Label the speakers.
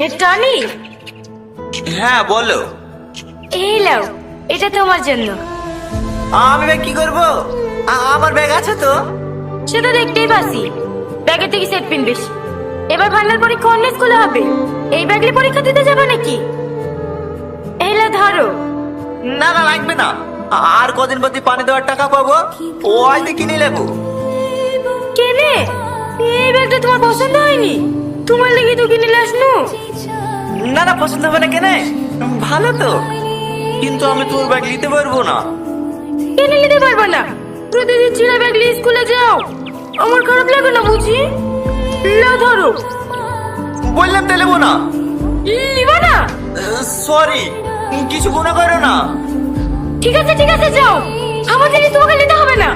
Speaker 1: এ Tony,
Speaker 2: হ্যাঁ বলো।
Speaker 1: এই লাও, এটা তোমার জন্য।
Speaker 2: আমি ব্যাগ কি করব? আমার ব্যাগ আছে তো।
Speaker 1: সেটা দেখতেই পাচ্ছি, ব্যাগে থেকে সেট পিনবিস। এবার ফাইনাল পরীক্ষা অন্য স্কুলে হবে, এই ব্যাগ নিয়ে পরীক্ষা দিতে যাবে নাকি? এই লাও ধরো।
Speaker 2: না না লাগবে না, আর কদিন প্রতি পানি দেওয়ার টাকা পাবো, ও হয়তো কিনে নেবো।
Speaker 1: কেনে? এই ব্যাগটা তোমার পছন্দ হয়নি? তোমার লেগে তো কিনে আসনু।
Speaker 2: না না পছন্দ হবে না কেনে, ভালো তো। কিন্তু আমি তোর ব্যাগ নিতে পারবো না।
Speaker 1: কেনে নিতে পারবে না? প্রতিদিন ছিঁড়া ব্যাগ নিয়ে স্কুলে যাও, আমার খারাপ লাগে না বুঝি? লাও ধরো।
Speaker 2: বললাম তো নেবো না।
Speaker 1: নিবা না?
Speaker 2: সরি, কিছু গুণা করো না।
Speaker 1: ঠিক আছে ঠিক আছে, যাও। আমার জিনিস তোমাকে নিতে হবে না।